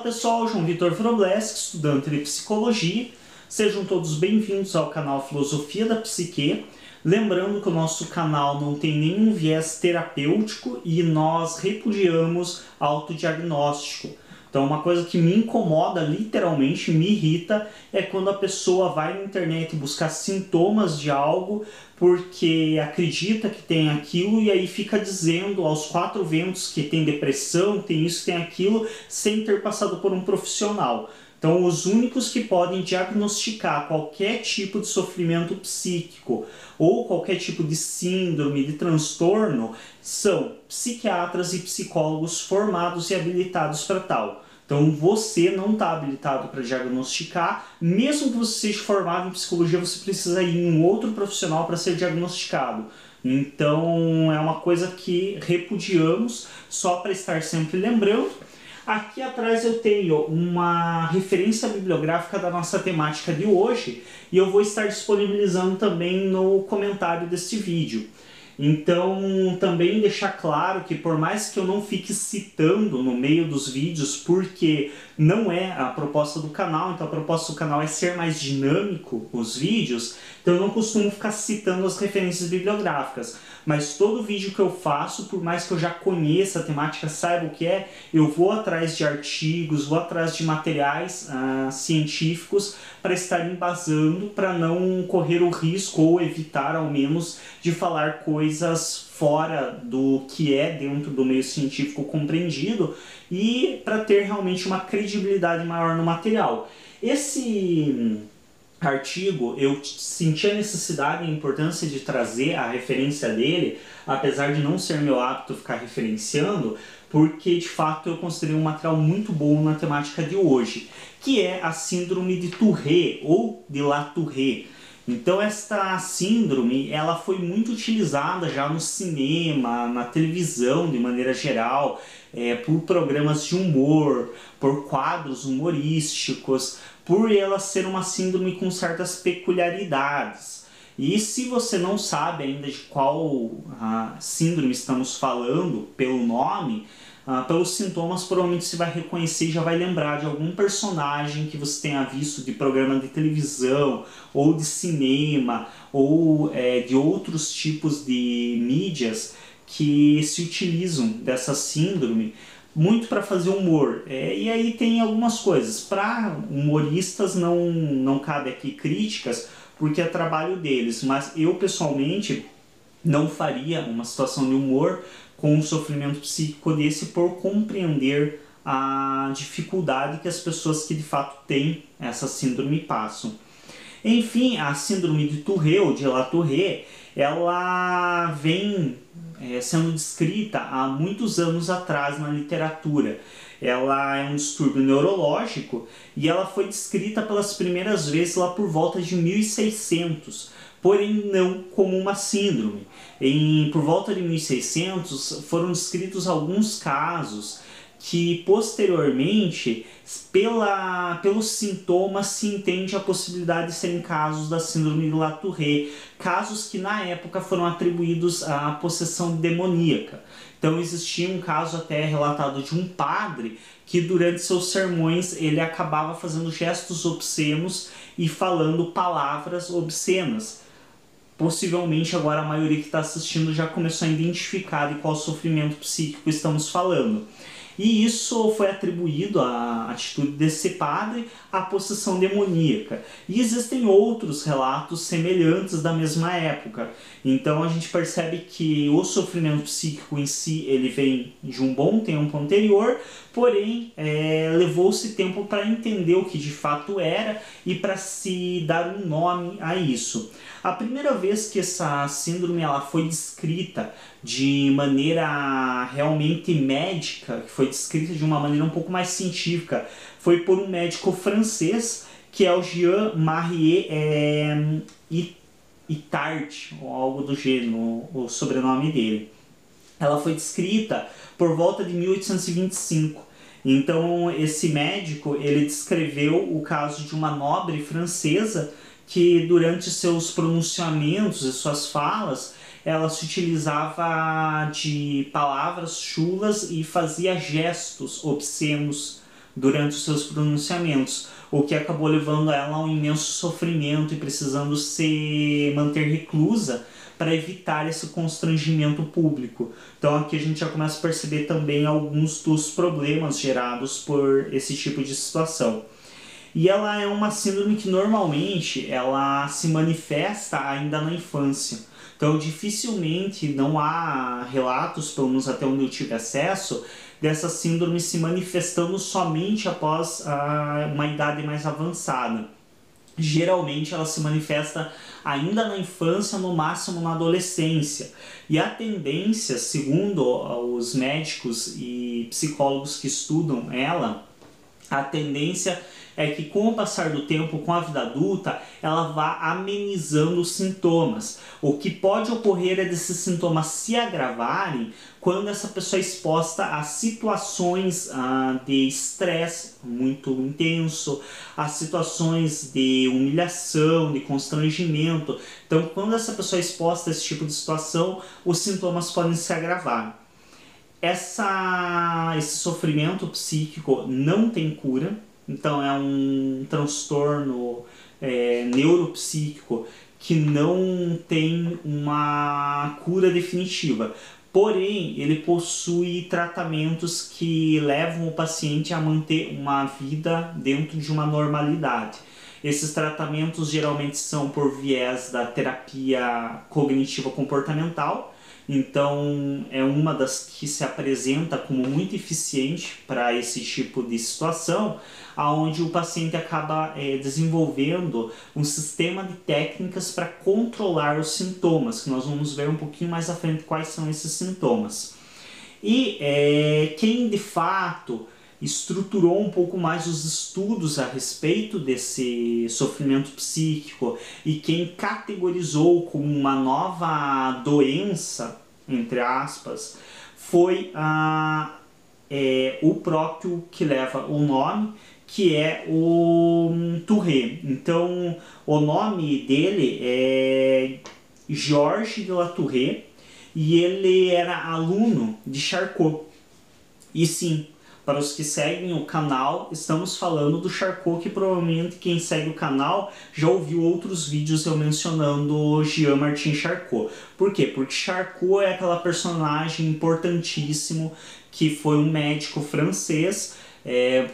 Fala pessoal, João Vitor Wrobleski, estudante de Psicologia. Sejam todos bem-vindos ao canal Filosofia da Psique. Lembrando que o nosso canal não tem nenhum viés terapêutico e nós repudiamos autodiagnóstico. Então uma coisa que me incomoda, literalmente me irrita, é quando a pessoa vai na internet buscar sintomas de algo porque acredita que tem aquilo e aí fica dizendo aos quatro ventos que tem depressão, tem isso, tem aquilo, sem ter passado por um profissional. Então os únicos que podem diagnosticar qualquer tipo de sofrimento psíquico ou qualquer tipo de síndrome, de transtorno, são psiquiatras e psicólogos formados e habilitados para tal. Então você não está habilitado para diagnosticar, mesmo que você seja formado em psicologia, você precisa ir em um outro profissional para ser diagnosticado. Então é uma coisa que repudiamos, só para estar sempre lembrando. Aqui atrás eu tenho uma referência bibliográfica da nossa temática de hoje e eu vou estar disponibilizando também no comentário deste vídeo. Então, também deixar claro que por mais que eu não fique citando no meio dos vídeos, porque não é a proposta do canal, então a proposta do canal é ser mais dinâmico os vídeos, então eu não costumo ficar citando as referências bibliográficas. Mas todo vídeo que eu faço, por mais que eu já conheça a temática, saiba o que é, eu vou atrás de artigos, vou atrás de materiais científicos para estar embasando, para não correr o risco ou evitar ao menos de falar coisas fora do que é dentro do meio científico compreendido e para ter realmente uma credibilidade maior no material. Esse artigo, eu senti a necessidade e a importância de trazer a referência dele, apesar de não ser meu hábito ficar referenciando, porque de fato eu considerei um material muito bom na temática de hoje, que é a síndrome de Tourette ou de La Tourette. Então esta síndrome, ela foi muito utilizada já no cinema, na televisão de maneira geral, por programas de humor, por quadros humorísticos, por ela ser uma síndrome com certas peculiaridades. E se você não sabe ainda de qual síndrome estamos falando pelo nome, pelos sintomas provavelmente você vai reconhecer e já vai lembrar de algum personagem que você tenha visto de programa de televisão, ou de cinema, ou de outros tipos de mídias que se utilizam dessa síndrome muito para fazer humor. E aí tem algumas coisas. Para humoristas não cabe aqui críticas, porque é trabalho deles, mas eu pessoalmente não faria uma situação de humor com um sofrimento psíquico desse por compreender a dificuldade que as pessoas que de fato têm essa síndrome passam. Enfim, a síndrome de Tourette ou de La Tourette, ela vem sendo descrita há muitos anos atrás na literatura. Ela é um distúrbio neurológico e ela foi descrita pelas primeiras vezes lá por volta de 1600, porém não como uma síndrome. Por volta de 1600 foram descritos alguns casos que posteriormente, pelos sintomas, se entende a possibilidade de serem casos da síndrome de La Tourette, casos que na época foram atribuídos à possessão demoníaca. Então existia um caso até relatado de um padre que durante seus sermões ele acabava fazendo gestos obscenos e falando palavras obscenas. Possivelmente agora a maioria que está assistindo já começou a identificar de qual sofrimento psíquico estamos falando. E isso foi atribuído à atitude desse padre à possessão demoníaca. E existem outros relatos semelhantes da mesma época. Então a gente percebe que o sofrimento psíquico em si ele vem de um bom tempo anterior, porém levou-se tempo para entender o que de fato era e para se dar um nome a isso. A primeira vez que essa síndrome ela foi descrita de maneira realmente médica, que foi descrita de uma maneira um pouco mais científica, foi por um médico francês, que é o Jean-Marie Itard, ou algo do gênero, o sobrenome dele. Ela foi descrita por volta de 1825. Então esse médico ele descreveu o caso de uma nobre francesa que durante seus pronunciamentos e suas falas ela se utilizava de palavras chulas e fazia gestos obscenos durante os seus pronunciamentos, o que acabou levando ela a um imenso sofrimento e precisando se manter reclusa para evitar esse constrangimento público. Então aqui a gente já começa a perceber também alguns dos problemas gerados por esse tipo de situação. E ela é uma síndrome que normalmente ela se manifesta ainda na infância. Então dificilmente não há relatos, pelo menos até onde eu tive acesso, dessa síndrome se manifestando somente após uma idade mais avançada. Geralmente ela se manifesta ainda na infância, no máximo na adolescência. E a tendência, segundo os médicos e psicólogos que estudam ela, a tendência é que com o passar do tempo, com a vida adulta, ela vá amenizando os sintomas. O que pode ocorrer é desses sintomas se agravarem quando essa pessoa é exposta a situações de estresse muito intenso, a situações de humilhação, de constrangimento. Então, quando essa pessoa é exposta a esse tipo de situação, os sintomas podem se agravar. Esse sofrimento psíquico não tem cura, então é um transtorno neuropsíquico que não tem uma cura definitiva. Porém, ele possui tratamentos que levam o paciente a manter uma vida dentro de uma normalidade. Esses tratamentos geralmente são por viés da terapia cognitiva comportamental. Então é uma das que se apresenta como muito eficiente para esse tipo de situação, onde o paciente acaba desenvolvendo um sistema de técnicas para controlar os sintomas, que nós vamos ver um pouquinho mais à frente quais são esses sintomas. E quem de fato estruturou um pouco mais os estudos a respeito desse sofrimento psíquico e quem categorizou como uma nova doença, entre aspas, foi o próprio que leva o nome, que é o Tourette. Então, o nome dele é Georges de La Tourette e ele era aluno de Charcot. E sim, para os que seguem o canal, estamos falando do Charcot, que provavelmente quem segue o canal já ouviu outros vídeos eu mencionando Jean-Martin Charcot. Por quê? Porque Charcot é aquela personagem importantíssimo que foi um médico francês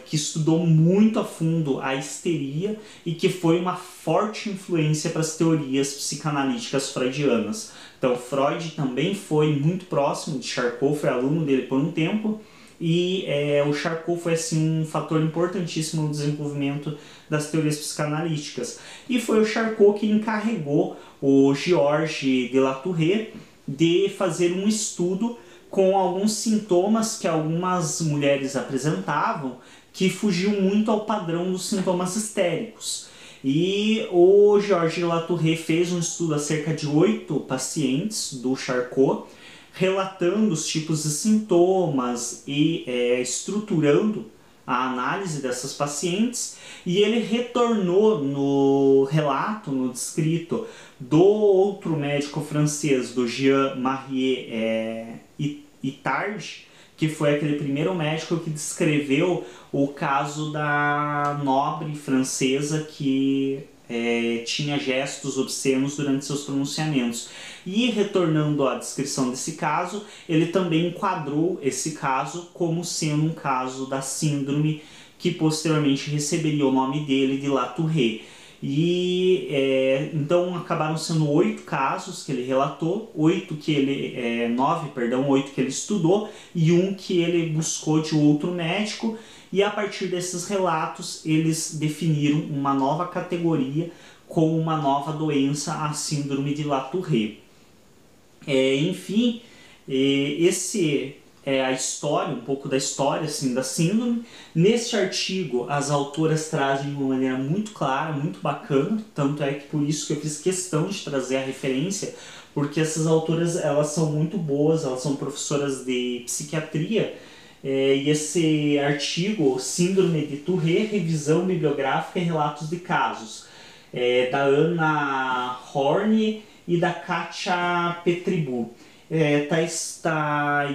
que estudou muito a fundo a histeria e que foi uma forte influência para as teorias psicanalíticas freudianas. Então Freud também foi muito próximo de Charcot, foi aluno dele por um tempo. E o Charcot foi assim, um fator importantíssimo no desenvolvimento das teorias psicanalíticas. E foi o Charcot que encarregou o Georges de La Tourette de fazer um estudo com alguns sintomas que algumas mulheres apresentavam que fugiam muito ao padrão dos sintomas histéricos. E o Georges de La Tourette fez um estudo a cerca de 8 pacientes do Charcot, relatando os tipos de sintomas e estruturando a análise dessas pacientes, e ele retornou no relato, no descrito do outro médico francês, do Jean-Marie Itard, que foi aquele primeiro médico que descreveu o caso da nobre francesa que tinha gestos obscenos durante seus pronunciamentos. E retornando à descrição desse caso, ele também enquadrou esse caso como sendo um caso da síndrome que posteriormente receberia o nome dele de La Tourette. E então acabaram sendo 8 casos que ele relatou, 8 que ele estudou e um que ele buscou de outro médico. E a partir desses relatos, eles definiram uma nova categoria com uma nova doença, a síndrome de La Tourette. Enfim, esse é a história, um pouco da história assim, da síndrome. Neste artigo, as autoras trazem de uma maneira muito clara, muito bacana, tanto é que por isso que eu fiz questão de trazer a referência, porque essas autoras elas são muito boas, elas são professoras de psiquiatria. E esse artigo, Síndrome de Tourette, Revisão Bibliográfica e Relatos de Casos, da Ana Horn e da Katia Petribu. Está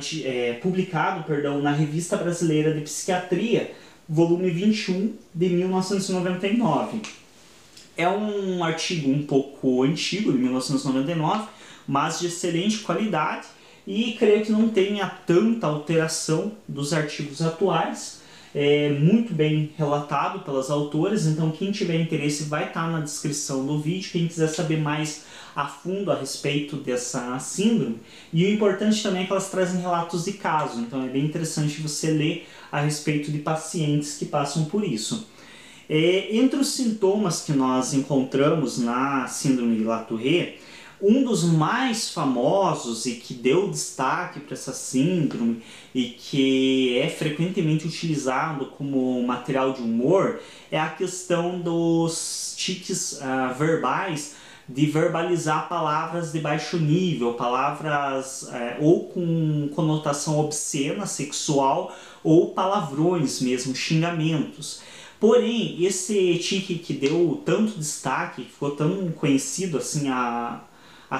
publicado na Revista Brasileira de Psiquiatria, volume 21 de 1999. É um artigo um pouco antigo, de 1999, mas de excelente qualidade, e creio que não tenha tanta alteração dos artigos atuais. É muito bem relatado pelas autoras, então quem tiver interesse vai estar na descrição do vídeo, quem quiser saber mais a fundo a respeito dessa síndrome. E o importante também é que elas trazem relatos de casos, então é bem interessante você ler a respeito de pacientes que passam por isso. Entre os sintomas que nós encontramos na síndrome de Latourette, um dos mais famosos e que deu destaque para essa síndrome e que é frequentemente utilizado como material de humor é a questão dos tiques verbais, de verbalizar palavras de baixo nível, palavras ou com conotação obscena, sexual, ou palavrões mesmo, xingamentos. Porém, esse tique que deu tanto destaque, ficou tão conhecido assim a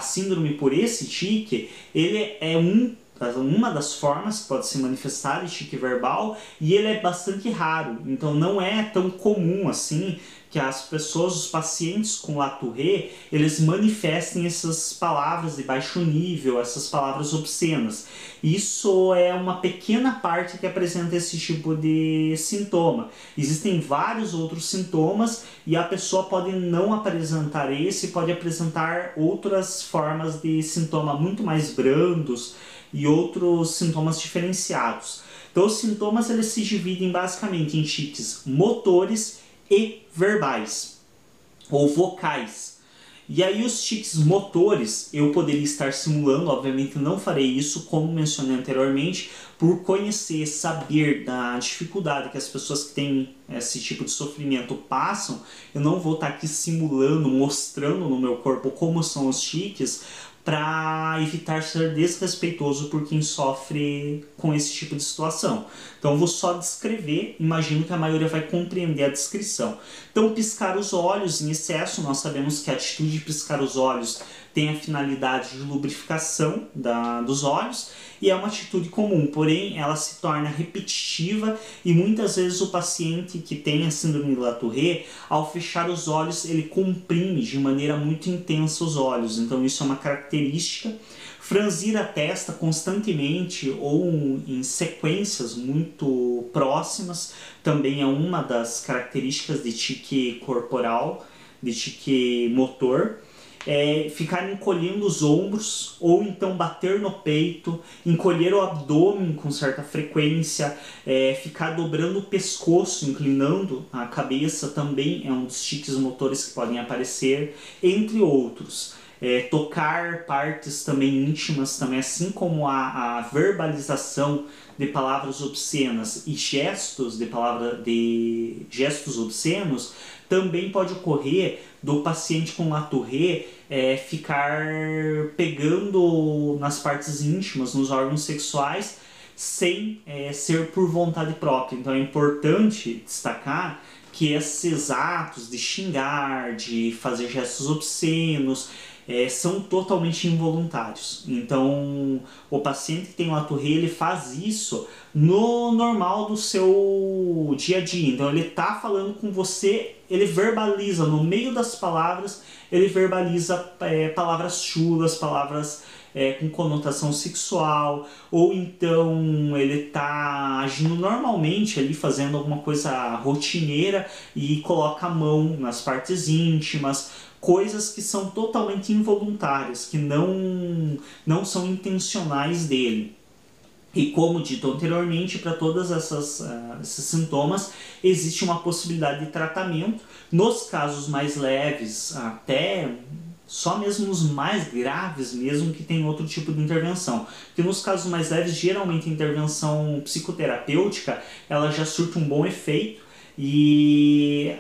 síndrome por esse tique, ele é uma das formas que pode se manifestar de tique verbal, e ele é bastante raro, então não é tão comum assim que as pessoas, os pacientes com Latourette, eles manifestem essas palavras de baixo nível, essas palavras obscenas. Isso é uma pequena parte que apresenta esse tipo de sintoma. Existem vários outros sintomas e a pessoa pode não apresentar esse, pode apresentar outras formas de sintoma muito mais brandos e outros sintomas diferenciados. Então os sintomas eles se dividem basicamente em tiques motores e verbais, ou vocais. E aí os tiques motores eu poderia estar simulando, obviamente não farei isso, como mencionei anteriormente, por conhecer, saber da dificuldade que as pessoas que têm esse tipo de sofrimento passam. Eu não vou estar aqui simulando, mostrando no meu corpo como são os tiques, para evitar ser desrespeitoso por quem sofre com esse tipo de situação. Então eu vou só descrever, imagino que a maioria vai compreender a descrição. Então piscar os olhos em excesso, nós sabemos que a atitude de piscar os olhos tem a finalidade de lubrificação dos olhos, e é uma atitude comum, porém ela se torna repetitiva e muitas vezes o paciente que tem a síndrome de Latourette, ao fechar os olhos, ele comprime de maneira muito intensa os olhos, então isso é uma característica. Franzir a testa constantemente ou em sequências muito próximas também é uma das características de tique corporal, de tique motor. Ficar encolhendo os ombros ou então bater no peito, encolher o abdômen com certa frequência, ficar dobrando o pescoço, inclinando a cabeça também é um dos tiques motores que podem aparecer, entre outros. Tocar partes também íntimas, também, assim como a verbalização de palavras obscenas e gestos de gestos obscenos, também pode ocorrer do paciente com Latourette ficar pegando nas partes íntimas, nos órgãos sexuais, sem ser por vontade própria. Então é importante destacar que esses atos de xingar, de fazer gestos obscenos, são totalmente involuntários. Então o paciente que tem Latourette, ele faz isso no normal do seu dia a dia. Então ele está falando com você, ele verbaliza no meio das palavras, ele verbaliza palavras chulas, palavras com conotação sexual, ou então ele está agindo normalmente ali, fazendo alguma coisa rotineira e coloca a mão nas partes íntimas, coisas que são totalmente involuntárias, que não são intencionais dele. E como dito anteriormente, para todos esses sintomas, existe uma possibilidade de tratamento. Nos casos mais leves, até só mesmo nos mais graves mesmo, que tem outro tipo de intervenção. Porque nos casos mais leves, geralmente a intervenção psicoterapêutica, ela já surte um bom efeito, e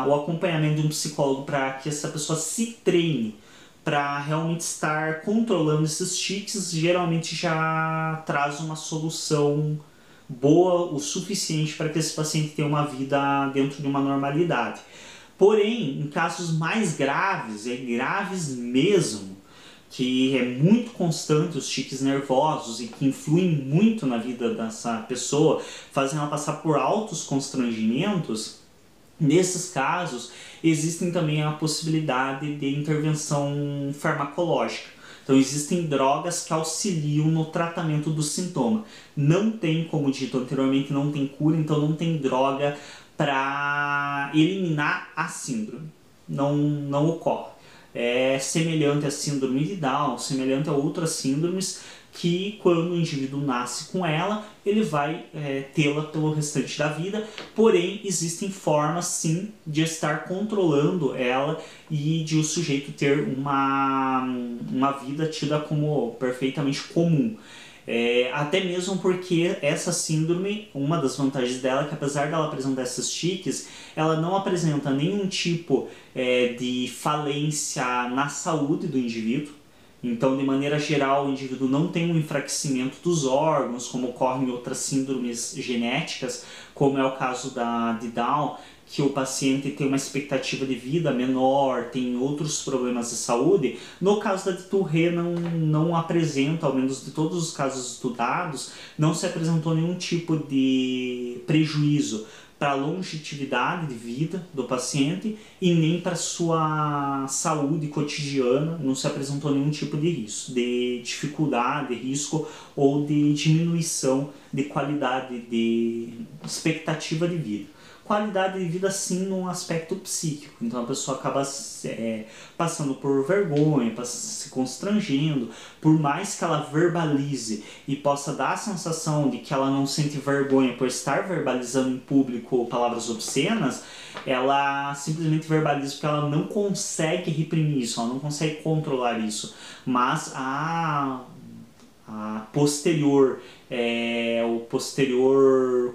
o acompanhamento de um psicólogo para que essa pessoa se treine para realmente estar controlando esses tiques, geralmente já traz uma solução boa o suficiente para que esse paciente tenha uma vida dentro de uma normalidade. Porém, em casos mais graves, graves mesmo, que é muito constante, os tiques nervosos e que influem muito na vida dessa pessoa, fazem ela passar por altos constrangimentos, nesses casos existem também a possibilidade de intervenção farmacológica. Então existem drogas que auxiliam no tratamento do sintoma. Não tem, como dito anteriormente, não tem cura, então não tem droga para eliminar a síndrome. Não ocorre. É semelhante à síndrome de Down, semelhante a outras síndromes que quando o indivíduo nasce com ela, ele vai tê-la pelo restante da vida, porém existem formas sim de estar controlando ela e de o sujeito ter uma vida tida como perfeitamente comum. Até mesmo porque essa síndrome, uma das vantagens dela é que apesar dela apresentar esses tiques, ela não apresenta nenhum tipo de falência na saúde do indivíduo. Então, de maneira geral, o indivíduo não tem um enfraquecimento dos órgãos, como ocorre em outras síndromes genéticas, como é o caso de Down, que o paciente tem uma expectativa de vida menor, tem outros problemas de saúde. No caso da de Tourette não apresenta, ao menos de todos os casos estudados, não se apresentou nenhum tipo de prejuízo para a longevidade de vida do paciente e nem para sua saúde cotidiana, não se apresentou nenhum tipo de risco, de dificuldade, risco ou de diminuição de qualidade de expectativa de vida. Qualidade de vida sim num aspecto psíquico, então a pessoa acaba passando por vergonha, se constrangendo, por mais que ela verbalize e possa dar a sensação de que ela não sente vergonha por estar verbalizando em público palavras obscenas, ela simplesmente verbaliza porque ela não consegue reprimir isso, ela não consegue controlar isso, mas a posterior,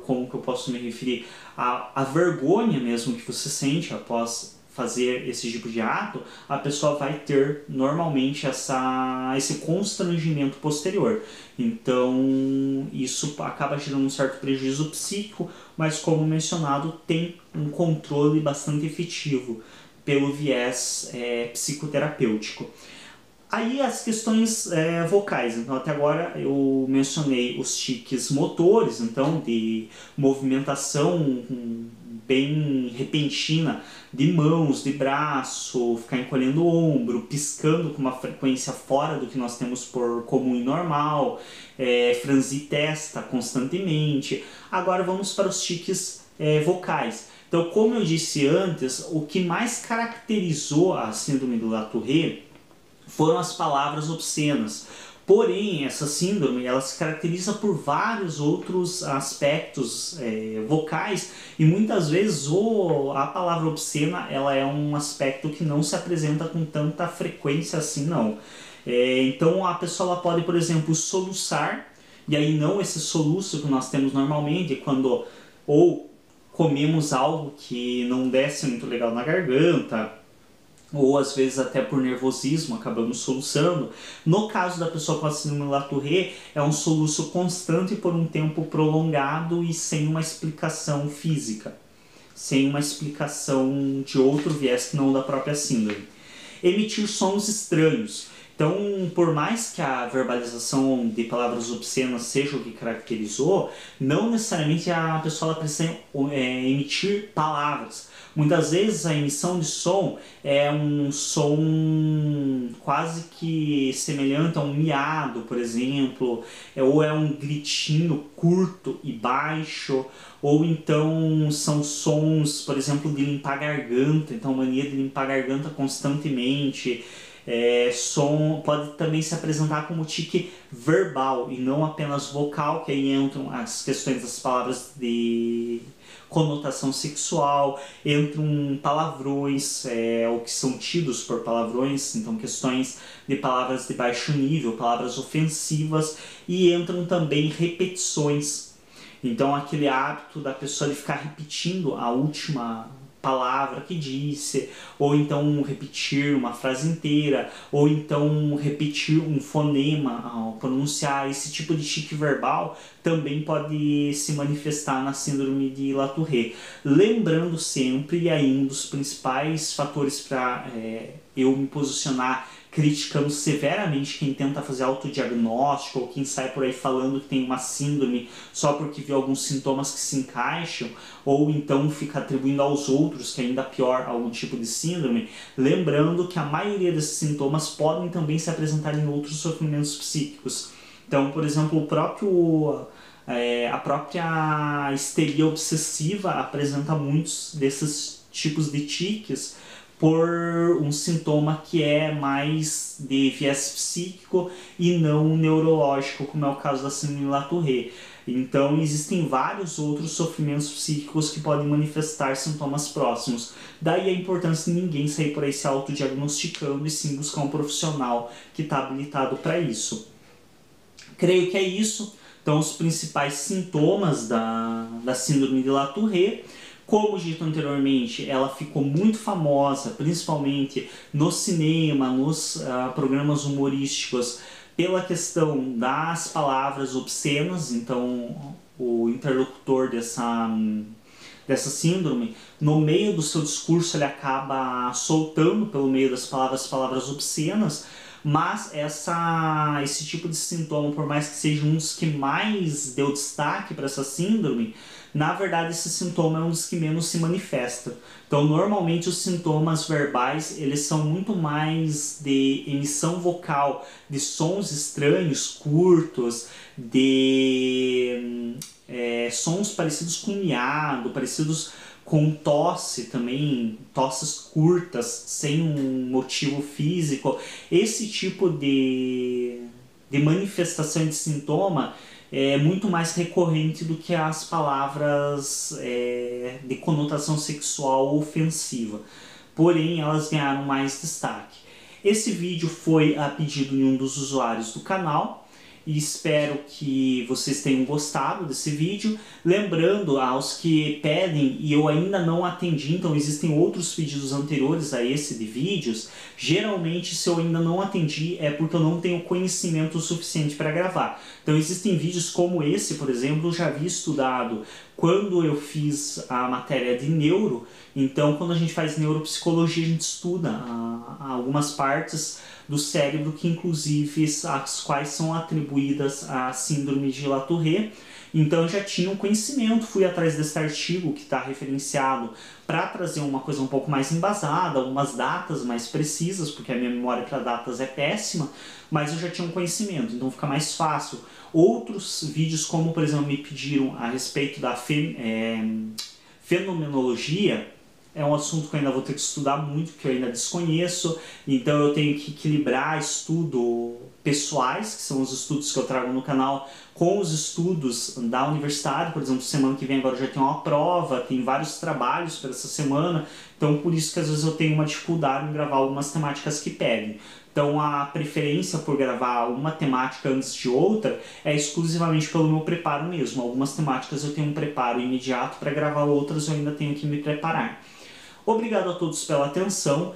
como que eu posso me referir? A vergonha mesmo que você sente após fazer esse tipo de ato, a pessoa vai ter normalmente esse constrangimento posterior. Então isso acaba gerando um certo prejuízo psíquico, mas como mencionado, tem um controle bastante efetivo pelo viés psicoterapêutico. Aí as questões vocais, então até agora eu mencionei os tiques motores, então de movimentação bem repentina de mãos, de braço, ficar encolhendo o ombro, piscando com uma frequência fora do que nós temos por comum e normal, franzir testa constantemente. Agora vamos para os tiques vocais. Então, como eu disse antes, o que mais caracterizou a síndrome do La Tourette foram as palavras obscenas. Porém, essa síndrome ela se caracteriza por vários outros aspectos vocais e muitas vezes a palavra obscena ela é um aspecto que não se apresenta com tanta frequência assim, não. Então a pessoa ela pode, por exemplo, soluçar, e aí não esse soluço que nós temos normalmente, quando ou comemos algo que não desce muito legal na garganta, ou às vezes até por nervosismo acabamos soluçando. No caso da pessoa com a síndrome de La Tourette, é um soluço constante por um tempo prolongado e sem uma explicação física, sem uma explicação de outro viés que não da própria síndrome. Emitir sons estranhos. Então, por mais que a verbalização de palavras obscenas seja o que caracterizou, não necessariamente a pessoa precisa emitir palavras. Muitas vezes a emissão de som é um som quase que semelhante a um miado, por exemplo, ou é um gritinho curto e baixo, ou então são sons, por exemplo, de limpar a garganta, então mania de limpar a garganta constantemente. Som pode também se apresentar como tique verbal e não apenas vocal, que aí entram as questões das palavras de conotação sexual, entram palavrões, ou que são tidos por palavrões, então questões de palavras de baixo nível, palavras ofensivas, e entram também repetições. Então aquele hábito da pessoa de ficar repetindo a última palavra que disse, ou então repetir uma frase inteira, ou então repetir um fonema ao pronunciar. Esse tipo de tique verbal também pode se manifestar na síndrome de La Tourette. Lembrando sempre, e aí um dos principais fatores para eu me posicionar criticando severamente quem tenta fazer autodiagnóstico ou quem sai por aí falando que tem uma síndrome só porque viu alguns sintomas que se encaixam, ou então fica atribuindo aos outros, que é ainda pior, algum tipo de síndrome, lembrando que a maioria desses sintomas podem também se apresentar em outros sofrimentos psíquicos. Então, por exemplo, a própria histeria obsessiva apresenta muitos desses tipos de tiques por um sintoma que é mais de viés psíquico e não neurológico, como é o caso da síndrome de Latourette. Então, existem vários outros sofrimentos psíquicos que podem manifestar sintomas próximos. Daí a importância de ninguém sair por aí se autodiagnosticando e sim buscar um profissional que está habilitado para isso. Creio que é isso. Então, os principais sintomas da síndrome de Latourette. Como dito anteriormente, ela ficou muito famosa, principalmente no cinema, nos programas humorísticos, pela questão das palavras obscenas. Então, o interlocutor dessa síndrome, no meio do seu discurso, ele acaba soltando pelo meio das palavras obscenas, mas esse tipo de sintoma, por mais que seja um dos que mais deu destaque para essa síndrome, na verdade esse sintoma é um dos que menos se manifesta. Então, normalmente os sintomas verbais, eles são muito mais de emissão vocal, de sons estranhos, curtos, de sons parecidos com miado, parecidos com tosse também, tosses curtas, sem um motivo físico. Esse tipo de manifestação de sintoma é muito mais recorrente do que as palavras de conotação sexual ofensiva. Porém, elas ganharam mais destaque. Esse vídeo foi a pedido de um dos usuários do canal, e espero que vocês tenham gostado desse vídeo. Lembrando aos que pedem e eu ainda não atendi, então existem outros pedidos anteriores a esse de vídeos. Geralmente, se eu ainda não atendi, é porque eu não tenho conhecimento suficiente para gravar. Então existem vídeos como esse, por exemplo, eu já havia estudado quando eu fiz a matéria de neuro. Então, quando a gente faz neuropsicologia, a gente estuda algumas partes do cérebro que, inclusive, as quais são atribuídas à síndrome de Latourette. Então, eu já tinha um conhecimento, fui atrás desse artigo que está referenciado para trazer uma coisa um pouco mais embasada, algumas datas mais precisas, porque a minha memória para datas é péssima, mas eu já tinha um conhecimento, então fica mais fácil. Outros vídeos, como por exemplo me pediram a respeito da fenomenologia, é um assunto que eu ainda vou ter que estudar muito, que eu ainda desconheço, então eu tenho que equilibrar estudos pessoais, que são os estudos que eu trago no canal, com os estudos da universidade. Por exemplo, semana que vem agora eu já tenho uma prova, tem vários trabalhos para essa semana, então por isso que às vezes eu tenho uma dificuldade em gravar algumas temáticas que pedem. Então a preferência por gravar uma temática antes de outra é exclusivamente pelo meu preparo mesmo. Algumas temáticas eu tenho um preparo imediato para gravar, outras eu ainda tenho que me preparar. Obrigado a todos pela atenção.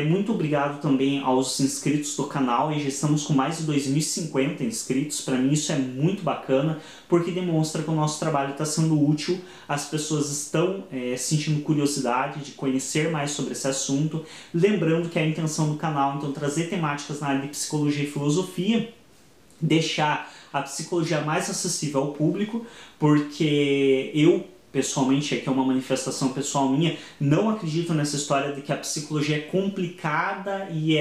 Muito obrigado também aos inscritos do canal, e já estamos com mais de 2050 inscritos. Para mim isso é muito bacana, porque demonstra que o nosso trabalho está sendo útil, as pessoas estão sentindo curiosidade de conhecer mais sobre esse assunto. Lembrando que a intenção do canal então trazer temáticas na área de psicologia e filosofia, deixar a psicologia mais acessível ao público, porque eu pessoalmente, aqui é uma manifestação pessoal minha, não acredito nessa história de que a psicologia é complicada e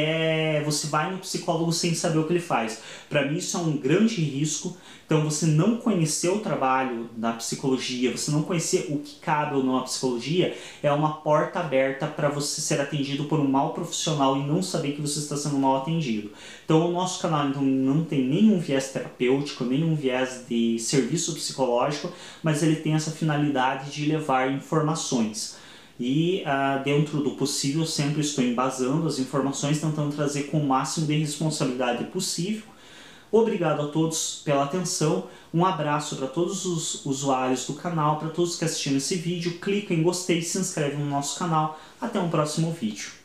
você vai no psicólogo sem saber o que ele faz. Para mim isso é um grande risco. Então, você não conhecer o trabalho da psicologia, você não conhecer o que cabe ou não à psicologia, é uma porta aberta para você ser atendido por um mau profissional e não saber que você está sendo mal atendido. Então, o nosso canal então, não tem nenhum viés terapêutico, nenhum viés de serviço psicológico, mas ele tem essa finalidade de levar informações. E dentro do possível, sempre estou embasando as informações, tentando trazer com o máximo de responsabilidade possível. Obrigado a todos pela atenção, um abraço para todos os usuários do canal, para todos que assistiram esse vídeo, clica em gostei, se inscreve no nosso canal, até um próximo vídeo.